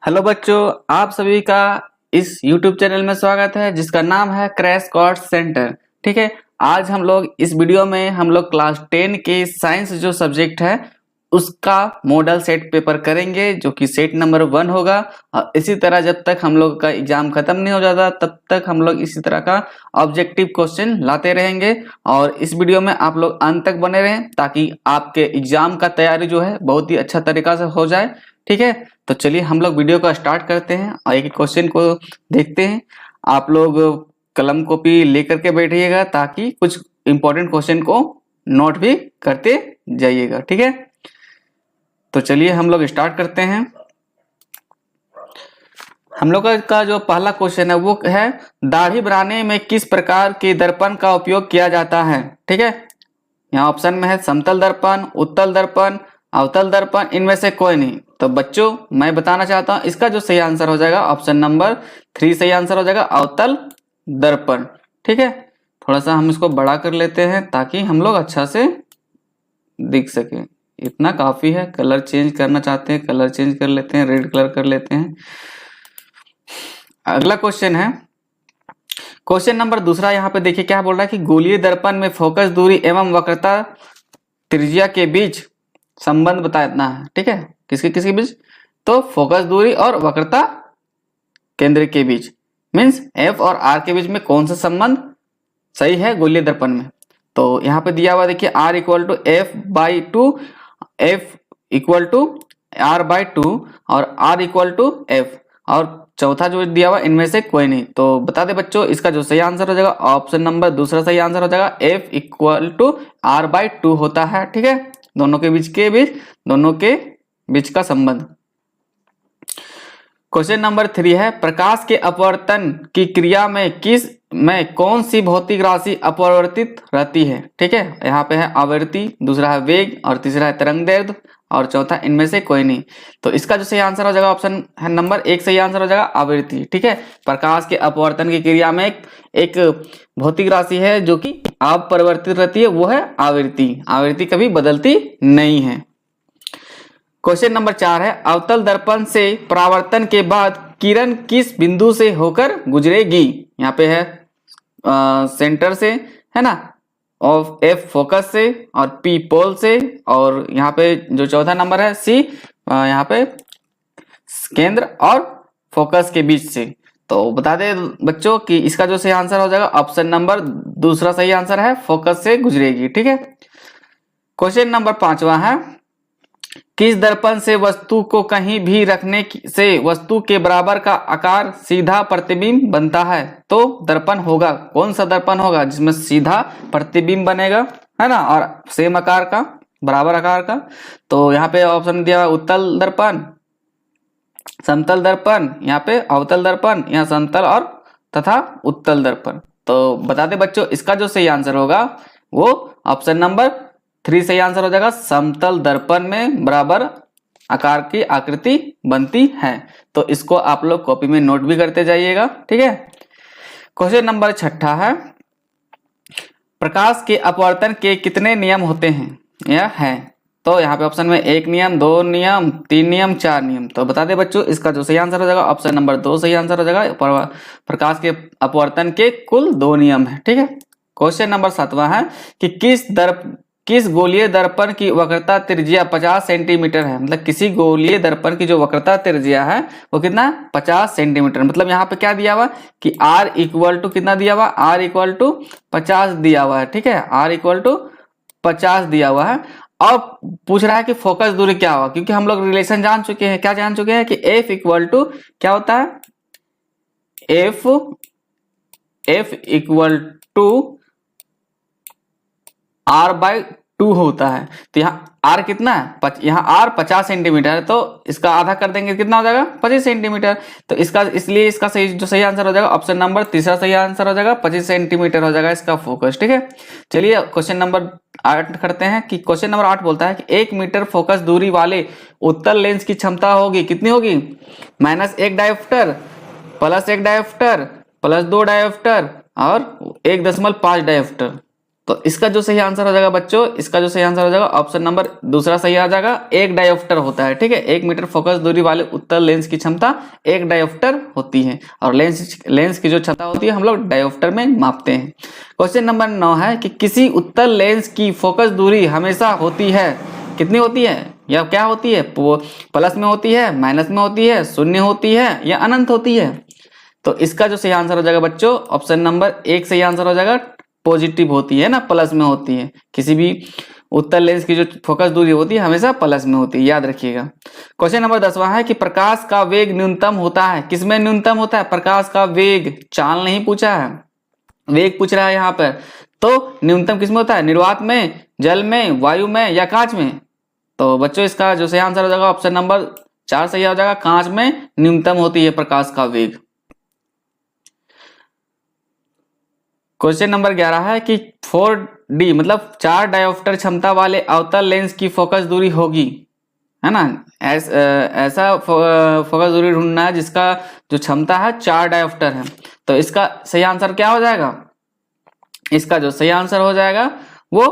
Hello बच्चों, आप सभी का इस YouTube चैनल में स्वागत है जिसका नाम है क्रैश कोर्स सेंटर। ठीक है, आज हम लोग इस वीडियो में हम लोग क्लास 10 के साइंस जो सब्जेक्ट है उसका मॉडल सेट पेपर करेंगे जो कि सेट नंबर 1 होगा। और इसी तरह जब तक हम लोग का एग्जाम खत्म नहीं हो जाता तब तक हम लोग इसी तरह का ऑब्जेक्टिव क्वेश्चन लाते रहेंगे। और इस वीडियो में आप लोग अंत तक बने रहें ताकि आपके एग्जाम का तैयारी जो है बहुत ही अच्छा तरीका से हो जाए। ठीक है, तो चलिए हम लोग वीडियो को स्टार्ट करते हैं और एक क्वेश्चन को देखते हैं। आप लोग कलम कॉपी लेकर के बैठिएगा ताकि कुछ इंपॉर्टेंट क्वेश्चन को नोट भी करते जाइएगा। ठीक है, तो चलिए हम लोग स्टार्ट करते हैं। हम लोग का जो पहला क्वेश्चन है वो है दाढ़ी बनाने में किस प्रकार के दर्पण का उपयोग किया जाता है। ठीक है, यहाँ ऑप्शन में है समतल दर्पण, उत्तल दर्पण, अवतल दर्पण, इनमें से कोई नहीं। तो बच्चों मैं बताना चाहता हूं इसका जो सही आंसर हो जाएगा ऑप्शन नंबर 3 सही आंसर हो जाएगा, अवतल दर्पण। ठीक है, थोड़ा सा हम इसको बड़ा कर लेते हैं ताकि हम लोग अच्छा से दिख सके। इतना काफी है। कलर चेंज करना चाहते हैं कलर चेंज कर लेते हैं, रेड कलर कर लेते हैं। अगला क्वेश्चन है क्वेश्चन नंबर दूसरा। यहाँ पे देखिए क्या बोल रहा है कि गोलीय दर्पण में फोकस दूरी एवं वक्रता त्रिज्या के बीच संबंध बताना है। ठीक है, किसके बीच? तो फोकस दूरी और वक्रता केंद्र के बीच, मीन्स एफ और आर के बीच में कौन सा संबंध सही है गोलीय दर्पण में। तो यहाँ पे दिया हुआ देखिए r equal to f by two, f equal to r by two और आर इक्वल टू एफ, और चौथा जो दिया हुआ इनमें से कोई नहीं। तो बता दे बच्चों इसका जो सही आंसर हो जाएगा ऑप्शन नंबर दूसरा सही आंसर हो जाएगा, f equal to r by two होता है। ठीक है, दोनों के बीच का संबंध। क्वेश्चन नंबर 3 है प्रकाश के अपवर्तन की क्रिया में कौन सी भौतिक राशि अपवर्तित रहती है। ठीक है, यहाँ पे है आवृत्ति, दूसरा है वेग और तीसरा है तरंगदैर्ध्य और चौथा इनमें से कोई नहीं। तो इसका जो सही आंसर हो जाएगा ऑप्शन है नंबर 1 सही आंसर हो जाएगा, आवृत्ति। ठीक है, प्रकाश के अपवर्तन की क्रिया में एक भौतिक राशि है जो कि अपरिवर्तित रहती है, वो है आवृत्ति। आवृत्ति कभी बदलती नहीं है। क्वेश्चन नंबर 4 है अवतल दर्पण से परावर्तन के बाद किरण किस बिंदु से होकर गुजरेगी। यहाँ पे है सेंटर से, है ना, ऑफ एफ फोकस से और पी पोल से, और यहाँ पे जो चौथा नंबर है सी यहाँ पे केंद्र और फोकस के बीच से। तो बता दे बच्चों कि इसका जो सही आंसर हो जाएगा ऑप्शन नंबर दूसरा सही आंसर है, फोकस से गुजरेगी। ठीक है, क्वेश्चन नंबर 5वां है किस दर्पण से वस्तु को कहीं भी रखने से वस्तु के बराबर का आकार सीधा प्रतिबिंब बनता है। तो दर्पण होगा कौन सा दर्पण होगा जिसमें सीधा प्रतिबिंब बनेगा, है ना, और सेम आकार का, बराबर आकार का। तो यहाँ पे ऑप्शन दिया हुआ उत्तल दर्पण, समतल दर्पण, यहाँ पे अवतल दर्पण, यहाँ समतल और तथा उत्तल दर्पण। तो बता दे बच्चों इसका जो सही आंसर होगा वो ऑप्शन नंबर 3 सही आंसर हो जाएगा, समतल दर्पण में बराबर आकार की आकृति बनती है। तो इसको आप लोग कॉपी में नोट भी करते जाइएगा। ठीक है, क्वेश्चन नंबर 6 है प्रकाश के अपवर्तन के कितने नियम होते हैं या है। तो यहाँ पे ऑप्शन में 1 नियम, 2 नियम, 3 नियम, 4 नियम। तो बता दे बच्चों इसका जो सही आंसर हो जाएगा ऑप्शन नंबर 2 सही आंसर हो जाएगा, प्रकाश के अपवर्तन के कुल 2 नियम है। ठीक है, क्वेश्चन नंबर 7वां है कि किस गोलीय दर्पण की वक्रता त्रिज्या 50 सेंटीमीटर है। मतलब किसी गोलीय दर्पण की जो वक्रता त्रिज्या है वो कितना, 50 सेंटीमीटर। मतलब यहाँ पे क्या दिया हुआ कि R इक्वल टू कितना दिया हुआ, R इक्वल टू 50 दिया हुआ है। ठीक है, R इक्वल टू 50 दिया हुआ है। और पूछ रहा है कि फोकस दूरी क्या होगा, क्योंकि हम लोग रिलेशन जान चुके हैं, क्या जान चुके हैं कि F इक्वल टू क्या होता है, F equal to R by 2 होता है। तो यहाँ R कितना है, यहाँ R 50 सेंटीमीटर है, तो इसका आधा कर देंगे कितना हो जाएगा, 25 सेंटीमीटर। तो इसका इसलिए इसका सही आंसर हो जाएगा ऑप्शन नंबर तीसरा सही आंसर हो जाएगा, 25 सेंटीमीटर हो जाएगा इसका फोकस। ठीक है, चलिए क्वेश्चन नंबर 8 करते हैं कि क्वेश्चन नंबर 8 बोलता है कि 1 मीटर फोकस दूरी वाले उत्तल लेंस की क्षमता होगी कितनी होगी, -1 डायोप्टर, +1 डायोप्टर, +2 डायोप्टर और 1.5 डायोप्टर। तो इसका जो सही आंसर हो जाएगा बच्चों, इसका जो सही आंसर हो जाएगा ऑप्शन नंबर दूसरा सही आ जाएगा। एक डायोप्टर होता है, ठीक है। 1 मीटर फोकस दूरी वाले उत्तल लेंस की क्षमता 1 डायोप्टर होती है, और लेंस की जो क्षमता होती है हम लोग डायोप्टर में मापते हैं। क्वेश्चन नंबर 9 है कि किसी उत्तल लेंस की फोकस दूरी हमेशा होती है, कितनी होती है या क्या होती है, प्लस में होती है, माइनस में होती है, शून्य होती है या अनंत होती है। तो इसका जो सही आंसर हो जाएगा बच्चों ऑप्शन नंबर 1 सही आंसर हो जाएगा। पॉजिटिव होती है ना, प्लस में होती है। किसी भी उत्तल लेंस की जो फोकस दूरी होती है हमेशा प्लस में होती है, याद रखिएगा। क्वेश्चन नंबर 10वां है कि प्रकाश का वेग न्यूनतम होता है, किसमें न्यूनतम होता है प्रकाश का वेग, चाल नहीं पूछा है, वेग पूछ रहा है यहाँ पर। तो न्यूनतम किसमें होता है, निर्वात में, जल में, वायु में या कांच में। तो बच्चों इसका जो सही आंसर हो जाएगा ऑप्शन नंबर 4 सही हो जाएगा, कांच में न्यूनतम होती है प्रकाश का वेग। क्वेश्चन नंबर 11 है कि 4D मतलब 4 डायोप्टर क्षमता वाले अवतल लेंस की फोकस दूरी होगी, है ना। ऐसा फोकस दूरी ढूंढना है जिसका जो क्षमता है 4 डायोप्टर है। तो इसका सही आंसर क्या हो जाएगा, इसका जो सही आंसर हो जाएगा वो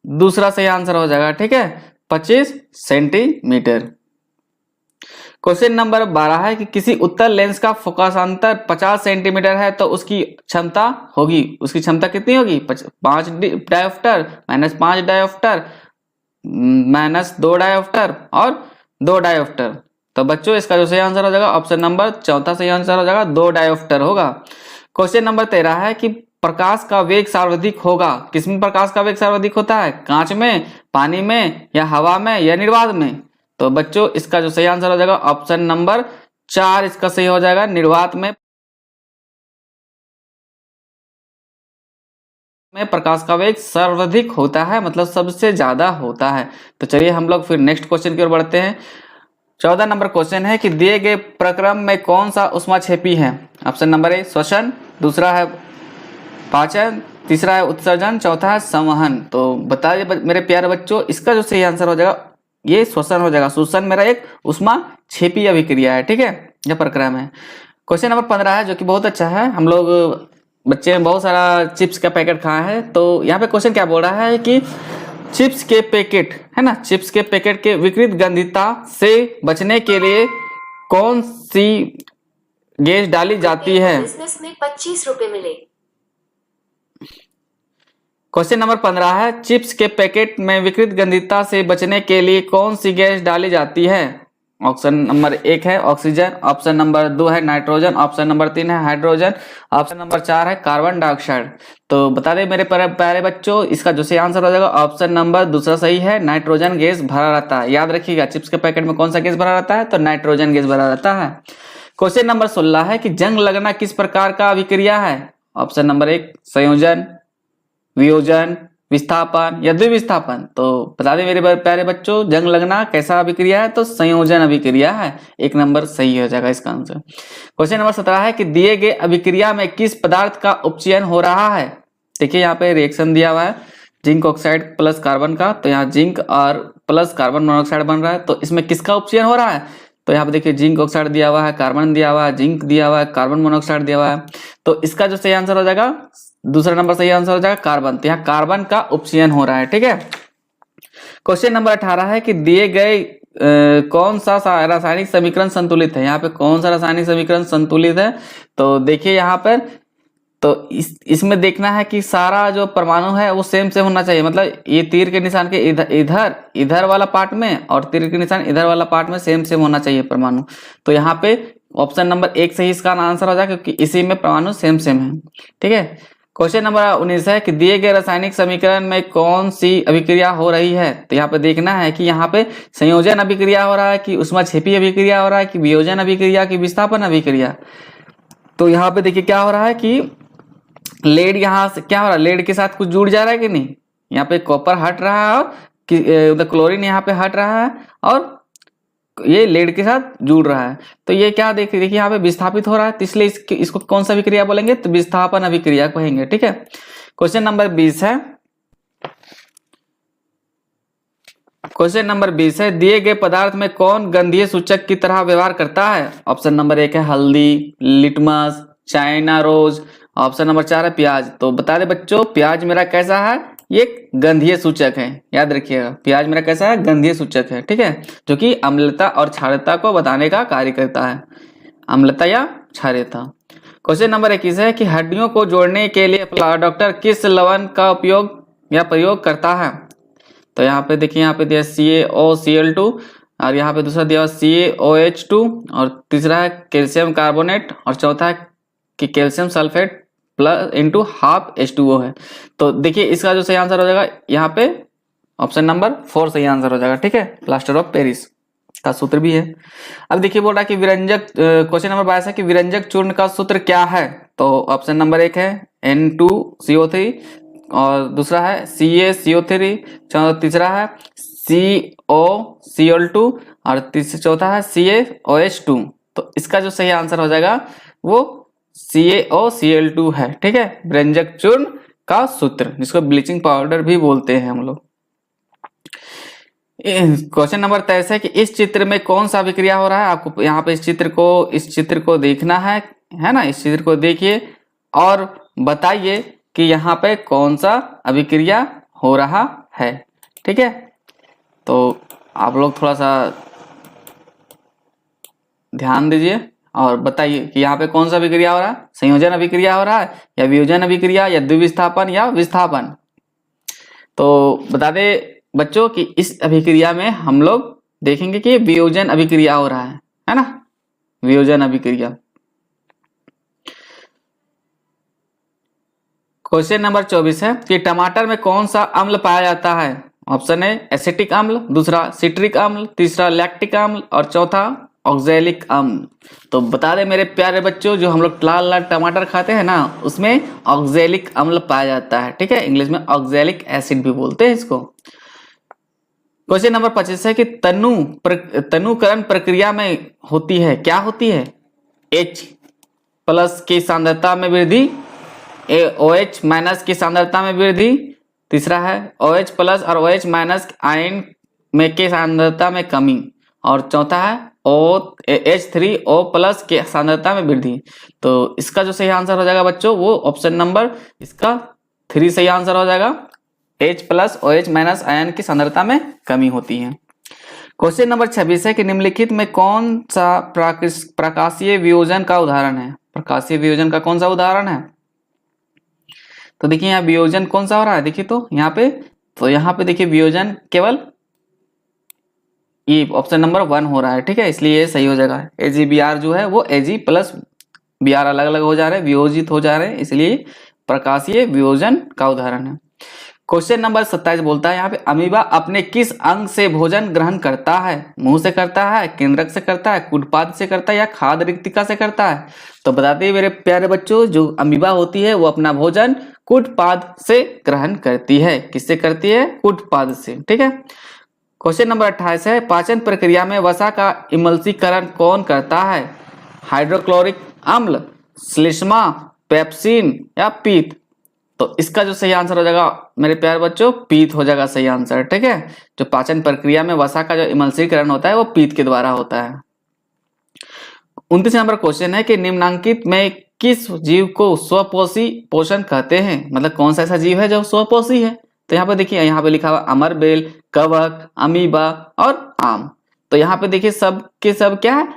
दूसरा सही आंसर हो जाएगा, ठीक है, 25 सेंटीमीटर। क्वेश्चन नंबर 12 है कि किसी उत्तल लेंस का फोकसांतर 50 सेंटीमीटर है तो उसकी क्षमता होगी, उसकी क्षमता कितनी होगी 5 डायोप्टर, -5 डायोप्टर, -2 डायोप्टर और 2 डायोप्टर। तो बच्चों इसका जो सही आंसर हो जाएगा ऑप्शन नंबर 4 सही आंसर हो जाएगा, 2 डायोप्टर होगा। क्वेश्चन नंबर 13 है कि प्रकाश का वेग सर्वाधिक होगा, किसमें प्रकाश का वेग सर्वाधिक होता है, कांच में, पानी में या हवा में या निर्वात में। तो बच्चों इसका जो सही आंसर हो जाएगा ऑप्शन नंबर 4 इसका सही हो जाएगा, निर्वात में प्रकाश का वेग सर्वाधिक होता है, मतलब सबसे ज्यादा होता है। तो चलिए हम लोग फिर नेक्स्ट क्वेश्चन की ओर बढ़ते हैं। 14 नंबर क्वेश्चन है कि दिए गए प्रक्रम में कौन सा उष्माक्षेपी है। ऑप्शन नंबर ए श्वसन, दूसरा है पाचन, तीसरा है उत्सर्जन, चौथा है संवहन। तो बताइए मेरे प्यारे बच्चों इसका जो सही आंसर हो जाएगा ये श्वसन हो जाएगा। श्वसन मेरा एक उष्माक्षेपी अभिक्रिया है, ठीक है, यह प्रक्रम है। क्वेश्चन नंबर 15 है जो कि बहुत अच्छा है, हम लोग बच्चे बहुत सारा चिप्स का पैकेट खाए हैं। तो यहाँ पे क्वेश्चन क्या बोल रहा है कि चिप्स के पैकेट है ना, चिप्स के पैकेट के विकृत गंधिता से बचने के लिए कौन सी गैस डाली जाती है। बिजनेस में 25 रुपए मिले। क्वेश्चन नंबर 15 है चिप्स के पैकेट में विकृत गंधिता से बचने के लिए कौन सी गैस डाली जाती है। ऑप्शन नंबर 1 है ऑक्सीजन, ऑप्शन नंबर 2 है नाइट्रोजन, ऑप्शन नंबर 3 है हाइड्रोजन, ऑप्शन नंबर 4 है कार्बन डाइऑक्साइड। तो बता दें मेरे प्यारे बच्चों इसका जो सही आंसर हो जाएगा ऑप्शन नंबर दूसरा सही है, नाइट्रोजन गैस भरा रहता है। याद रखिएगा चिप्स के पैकेट में कौन सा गैस भरा रहता है, तो नाइट्रोजन गैस भरा रहता है। क्वेश्चन नंबर 16 है कि जंग लगना किस प्रकार का अभिक्रिया है। ऑप्शन नंबर 1 संयोजन, वियोजन, विस्थापन या द्विविस्थापन। तो बता दें मेरे प्यारे बच्चों जंग लगना कैसा अभिक्रिया है, तो संयोजन अभिक्रिया है, 1 नंबर सही हो जाएगा इसका आंसर। क्वेश्चन नंबर 17 है कि दिए गए अभिक्रिया में किस पदार्थ का उपचयन हो रहा है। देखिए यहाँ पे रिएक्शन दिया हुआ है जिंक ऑक्साइड प्लस कार्बन का, तो यहाँ जिंक और प्लस कार्बन मोनोऑक्साइड बन रहा है। तो इसमें किसका उपचयन हो रहा है, तो यहाँ पे देखिए जिंक ऑक्साइड दिया हुआ है, कार्बन दिया हुआ है, जिंक दिया हुआ है, कार्बन मोनोऑक्साइड दिया हुआ है। तो इसका जो सही आंसर हो जाएगा दूसरा नंबर सही आंसर हो जाएगा कार्बन। तो यहाँ कार्बन का उपचयन हो रहा है, ठीक है। क्वेश्चन नंबर 18 है कि दिए गए कौन सा रासायनिक समीकरण संतुलित है। यहाँ पे कौन सा रासायनिक समीकरण संतुलित है, तो देखिए यहाँ पर तो इसमें देखना है कि सारा जो परमाणु है वो सेम होना चाहिए, मतलब ये तीर के निशान के इधर वाला पार्ट में और तीर के निशान इधर वाला पार्ट में सेम होना चाहिए परमाणु। तो यहाँ पे ऑप्शन नंबर 1 सही इसका आंसर हो जाएगा क्योंकि इसी में परमाणु सेम है, ठीक है। क्वेश्चन नंबर 19 है कि दिए गए रासायनिक समीकरण में कौन सी अभिक्रिया हो रही है। तो यहाँ पे देखना है कि यहाँ पे संयोजन अभिक्रिया हो रहा है कि उष्माक्षेपी अभिक्रिया हो रहा है कि वियोजन अभिक्रिया की विस्थापन अभिक्रिया। तो यहाँ पे देखिए क्या हो रहा है कि लेड यहाँ से क्या हो रहा है, लेड के साथ कुछ जुड़ जा रहा है कि नहीं, यहाँ पे कॉपर हट रहा है और क्लोरीन यहाँ पे हट रहा है और ये लेड के साथ जुड़ रहा है। तो ये क्या देखिए यहाँ पे विस्थापित हो रहा है, तो इसलिए इसको कौन सा अभिक्रिया बोलेंगे, तो विस्थापन अभिक्रिया कहेंगे, ठीक है। क्वेश्चन नंबर 20 है, क्वेश्चन नंबर 20 है दिए गए पदार्थ में कौन गंधीय सूचक की तरह व्यवहार करता है। ऑप्शन नंबर 1 है हल्दी, litmus, china rose, option number 4 है प्याज। तो बता दे बच्चों, प्याज मेरा कैसा है, ये गंधीय सूचक है, याद रखिएगा, प्याज मेरा कैसा है, गंधीय सूचक है, ठीक है, जो कि अम्लता और क्षारता को बताने का कार्य करता है, अम्लता या क्षारता। क्वेश्चन नंबर 21 है कि हड्डियों को जोड़ने के लिए डॉक्टर किस लवण का उपयोग या प्रयोग करता है। तो यहाँ पे देखिए, यहाँ पे दिया CaOCl2 और यहाँ पे दूसरा दिया CaOH2 और तीसरा है कैल्शियम कार्बोनेट और चौथा है कि calcium sulphate plus into half H2O है। तो देखिए इसका जो सही आंसर हो जाएगा यहाँ पे ऑप्शन नंबर 4 सही आंसर हो जाएगा, ठीक है, प्लास्टर ऑफ पेरिस का सूत्र भी है। अब देखिए बोल रहा है कि विरंजक, क्वेश्चन नंबर 22 है कि विरंजक चूर्ण का सूत्र क्या है। तो ऑप्शन नंबर 1 है N2CO3 और दूसरा है CaCO3, तीसरा है COCl2 और चौथा है CaOH2। तो इसका जो सही आंसर हो जाएगा वो CaOCl2 है, ठीक है, विरंजक चूर्ण का सूत्र, जिसको ब्लीचिंग पाउडर भी बोलते हैं हम लोग। क्वेश्चन नंबर 23 है कि इस चित्र में कौन सा अभिक्रिया हो रहा है। आपको यहाँ पे इस चित्र को देखना है ना, इस चित्र को देखिए और बताइए कि यहाँ पे कौन सा अभिक्रिया हो रहा है, ठीक है। तो आप लोग थोड़ा सा ध्यान दीजिए और बताइए कि यहाँ पे कौन सा अभिक्रिया हो रहा है, संयोजन अभिक्रिया हो रहा है या वियोजन अभिक्रिया या द्विविस्थापन या विस्थापन। तो बता दे बच्चों कि इस अभिक्रिया में हम लोग देखेंगे कि वियोजन अभिक्रिया हो रहा है ना, वियोजन अभिक्रिया। क्वेश्चन नंबर 24 है कि टमाटर में कौन सा अम्ल पाया जाता है। ऑप्शन है एसिटिक अम्ल, दूसरा सिट्रिक अम्ल, तीसरा लैक्टिक अम्ल और चौथा ऑक्जेलिक अम्ल। तो बता दे मेरे प्यारे बच्चों, जो हम लोग लाल लाल टमाटर खाते हैं ना, उसमें ऑक्जेलिक अम्ल पाया जाता है, ठीक है, इंग्लिश में ऑक्जेलिक एसिड भी बोलते हैं इसको। क्वेश्चन नंबर 25 है कि तनुकरण प्रक्रिया में होती है, क्या होती है, H प्लस की सांद्रता में वृद्धि, OH माइनस की सांद्रता में वृद्धि, तीसरा है OH प्लस और OH माइनस आयन में के सांद्रता में कमी और चौथा है H3O प्लस के सांद्रता में वृद्धि। तो इसका जो सही आंसर हो जाएगा बच्चों वो ऑप्शन नंबर इसका 3 सही आंसर हो जाएगा, H plus OH minus ion की सांद्रता में कमी होती है। क्वेश्चन नंबर 26 है कि निम्नलिखित में कौन सा प्रकाशीय वियोजन का उदाहरण है। प्रकाशीय वियोजन का कौन सा उदाहरण है। तो देखिए यहाँ वियोजन कौन सा हो रहा है, देखिए तो यहाँ पे देखिए वियोजन केवल ये ऑप्शन नंबर 1 हो रहा है, ठीक है, इसलिए ये सही हो जाएगा। AgBr जो है वो Ag प्लस Br अलग अलग हो जा रहे हैं, वियोजित हो जा रहे हैं, इसलिए प्रकाशीय वियोजन का उदाहरण है। क्वेश्चन नंबर 27 बोलता है यहाँ पे अमीबा अपने किस अंग से भोजन ग्रहण करता है। मुंह से करता है, केंद्रक से करता है, कुटपाद से करता है या खाद्य रिक्तिका से करता है। तो बताते हैं मेरे प्यारे बच्चों, जो अमीबा होती है वो अपना भोजन कुटपाद से ग्रहण करती है। किससे करती है, कुटपाद से, ठीक है। क्वेश्चन नंबर 28 है पाचन प्रक्रिया में वसा का इमल्सीकरण कौन करता है। हाइड्रोक्लोरिक अम्ल, श्लेष्मा, पेप्सिन या पीत। तो इसका जो सही आंसर हो जाएगा मेरे प्यारे बच्चों पीत हो जाएगा सही आंसर, ठीक है। जो पाचन प्रक्रिया में वसा का जो इमल्सीकरण होता है वो पीत के द्वारा होता है। 29 नंबर क्वेश्चन है कि निम्नांकित में किस जीव को स्वपोषी पोषण कहते हैं। मतलब कौन सा ऐसा जीव है जो स्वपोषी है। तो यहाँ पे देखिए, यहाँ पे लिखा हुआ अमरबेल, कवक, अमीबा और आम। तो यहाँ पे देखिए सब के सब क्या है,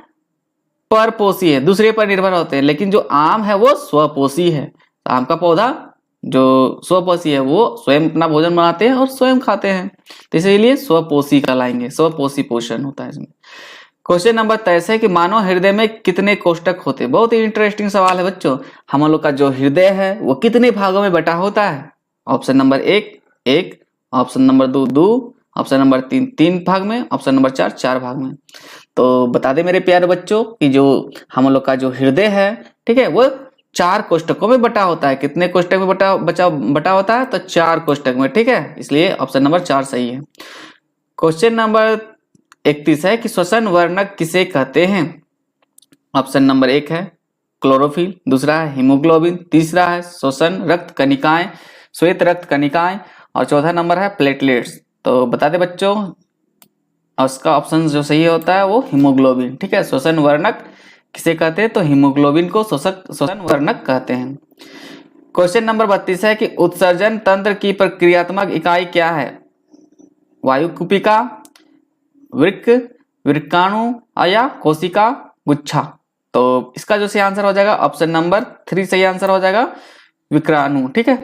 परपोषी है, दूसरे पर निर्भर होते हैं, लेकिन जो आम है वो स्वपोषी है। तो आम का पौधा जो स्वपोषी है वो स्वयं अपना भोजन बनाते हैं और स्वयं खाते हैं, तो इसीलिए स्वपोषी कहलाएंगे, स्वपोषी पोषण होता है इसमें। क्वेश्चन नंबर 23 है कि मानव हृदय में कितने कोष्ठक होते हैं। बहुत ही इंटरेस्टिंग सवाल है बच्चों। हम लोग का जो हृदय है वो कितने भागों में बटा होता है। Option number 1, option number 2, option number 3 भाग में, ऑप्शन नंबर 4 भाग में। तो बता दे मेरे प्यारे बच्चों कि जो हम लोग का जो हृदय है, ठीक है, वो 4 कोष्ठकों में बटा होता है। कितने कोष्ठक में बटा होता है, तो 4 कोष्ठक में, ठीक है, इसलिए ऑप्शन नंबर 4 सही है। क्वेश्चन नंबर 31 है कि श्वसन वर्णक किसे कहते हैं। ऑप्शन नंबर 1 है क्लोरोफिल, दूसरा है हीमोग्लोबिन, तीसरा है श्वसन रक्त कणिकाएं, श्वेत रक्त कणिकाएं और चौथा नंबर है प्लेटलेट्स। तो बता दे बच्चों, उसका ऑप्शन जो सही होता है वो हीमोग्लोबिन, ठीक है। श्वसन वर्णक किसे कहते हैं, तो हीमोग्लोबिन को श्वसन वर्णक कहते हैं। क्वेश्चन नंबर 32 है कि उत्सर्जन तंत्र की प्रक्रियात्मक इकाई क्या है? वायुकुपिका, वृक्क, वृक्काणु या कोशिका गुच्छा। तो इसका जो सही आंसर हो जाएगा ऑप्शन नंबर 3 सही आंसर हो जाएगा, विक्राणु। ठीक है।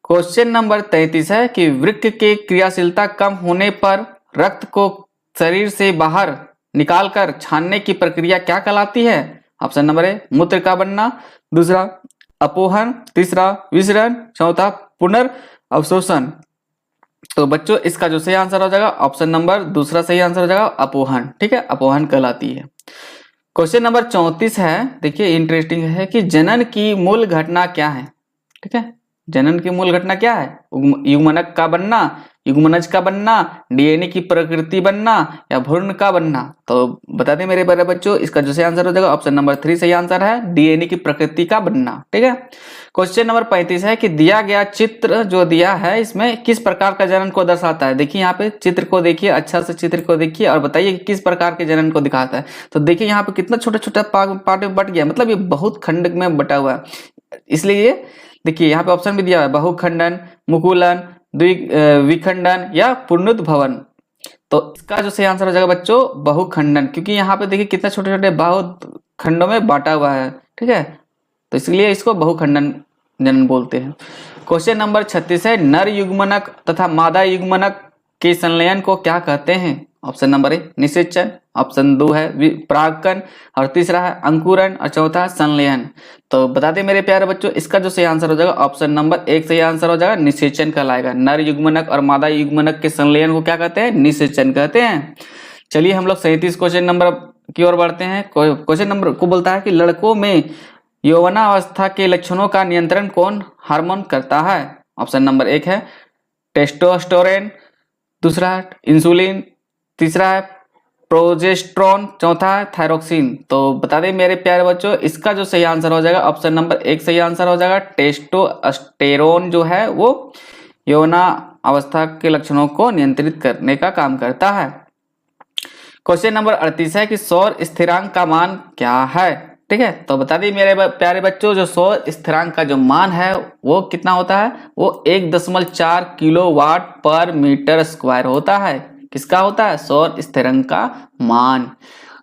क्वेश्चन नंबर 33 है कि वृक्क के क्रियाशीलता कम होने पर रक्त को शरीर से बाहर निकालकर छानने की प्रक्रिया क्या कहलाती है? ऑप्शन नंबर ए मूत्र का बनना, दूसरा अपोहन, तीसरा विसरण, चौथा पुनर्अवशोषण। तो बच्चों इसका जो सही आंसर हो जाएगा ऑप्शन नंबर दूसरा सही आंसर हो जाएगा, अपोहन। ठीक है, अपोहन कहलाती है। क्वेश्चन नंबर 34 है, देखिए इंटरेस्टिंग है कि जनन की मूल घटना क्या है? ठीक है, जनन की मूल घटना क्या है? युग्मनक का बनना, युग्मनज का बनना, डीएनए की प्रकृति बनना या भ्रूण का बनना। तो बता दें मेरे प्यारे बच्चों, इसका जो सही आंसर हो जाएगा ऑप्शन नंबर 3 सही आंसर है, डीएनए की प्रकृति का बनना। ठीक है। क्वेश्चन नंबर 35 है कि दिया गया चित्र जो दिया है इसमें किस प्रकार का जनन को दर्शाता है? देखिए यहाँ पे चित्र को देखिए, अच्छा से चित्र को देखिए और बताइए कि किस प्रकार के जनन को दिखाता है। तो देखिए यहाँ पे कितना छोटा छोटा पार्ट में बट गया, मतलब ये बहुत खंड में बटा हुआ है। इसलिए देखिए यहाँ पे ऑप्शन भी दिया है, बहुखंडन, मुकुलन, विखंडन या पुनरुद्भवन। तो इसका जो सही आंसर हो जाएगा बच्चों बहुखंडन, क्योंकि यहाँ पे देखिए कितना छोटे छोटे बहुत खंडों में बांटा हुआ है। ठीक है, तो इसलिए इसको बहुखंडन जनन बोलते हैं। क्वेश्चन नंबर 36 है नर युग्मनक तथा मादा युग्मनक के संलयन को क्या कहते हैं? ऑप्शन नंबर ए निषेचन, ऑप्शन 2 है परागकण और तीसरा है अंकुरन और चौथा संलयन। तो बता दें मेरे प्यारे बच्चों, इसका जो सही आंसर हो जाएगा ऑप्शन नंबर 1 सही आंसर हो जाएगा, निषेचन कहलाएगा। नर युग्मनक और मादा युग्मनक के संलयन को क्या कहते हैं? निषेचन कहते हैं। चलिए हम लोग 37 क्वेश्चन नंबर की ओर बढ़ते हैं। क्वेश्चन नंबर को बोलता है कि लड़कों में यौवनावस्था के लक्षणों का नियंत्रण कौन हार्मोन करता है? ऑप्शन नंबर 1 है टेस्टोस्टेरोन, दूसरा है इंसुलिन, तीसरा है प्रोजेस्टेरोन, चौथा है थायरोक्सिन। तो बता दें मेरे प्यारे बच्चों, इसका जो सही आंसर हो जाएगा ऑप्शन नंबर 1 सही आंसर हो जाएगा। टेस्टोस्टेरोन जो है वो यौवना अवस्था के लक्षणों को नियंत्रित करने का काम करता है। क्वेश्चन नंबर 38 है कि सौर स्थिरांक का मान क्या है? ठीक है, तो बता दी मेरे प्यारे बच्चों, जो सौर स्थिरांक का जो मान है वो कितना होता है? वो 1.4 किलोवाट पर मीटर स्क्वायर होता है। किसका होता है? सौर स्थिरांक का मान।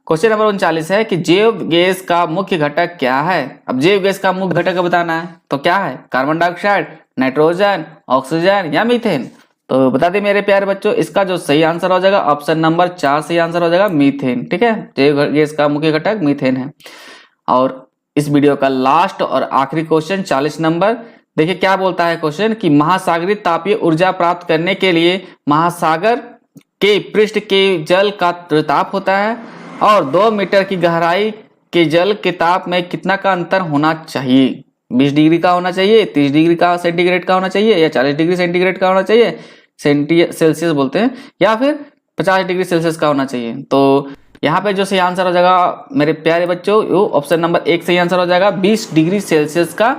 क्वेश्चन नंबर 39 है कि जैव गैस का मुख्य घटक क्या है? अब जैव गैस का मुख्य घटक बताना है तो क्या है? कार्बन डाइऑक्साइड, नाइट्रोजन, ऑक्सीजन या मीथेन। तो बता दें मेरे प्यारे बच्चों, इसका जो सही आंसर हो जाएगा ऑप्शन नंबर 4 सही आंसर हो जाएगा, मीथेन। ठीक है, जैव गैस का मुख्य घटक मीथेन है। और इस वीडियो का लास्ट और आखिरी क्वेश्चन 40 नंबर, देखिए क्या बोलता है क्वेश्चन कि महासागरीय तापीय ऊर्जा प्राप्त करने के लिए महासागर के पृष्ठ के जल का ताप होता है और 2 मीटर की गहराई के जल के ताप में कितना का अंतर होना चाहिए? 20 डिग्री का होना चाहिए, 30 डिग्री का सेंटीग्रेड का होना चाहिए या 40 डिग्री सेंटीग्रेड का होना चाहिए, सेल्सियस बोलते हैं, या फिर 50 डिग्री सेल्सियस का होना चाहिए। तो यहाँ पे जो सही आंसर हो जाएगा मेरे प्यारे बच्चों, वो ऑप्शन नंबर 1 सही आंसर हो जाएगा, 20 डिग्री सेल्सियस का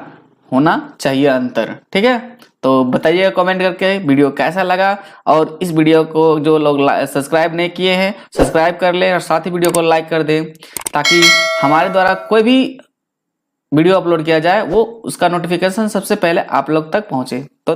होना चाहिए अंतर। ठीक है, तो बताइएगा कमेंट करके वीडियो कैसा लगा, और इस वीडियो को जो लोग सब्सक्राइब नहीं किए हैं सब्सक्राइब कर लें और साथ ही वीडियो को लाइक कर दें, ताकि हमारे द्वारा कोई भी वीडियो अपलोड किया जाए वो उसका नोटिफिकेशन सबसे पहले आप लोग तक पहुंचे। तो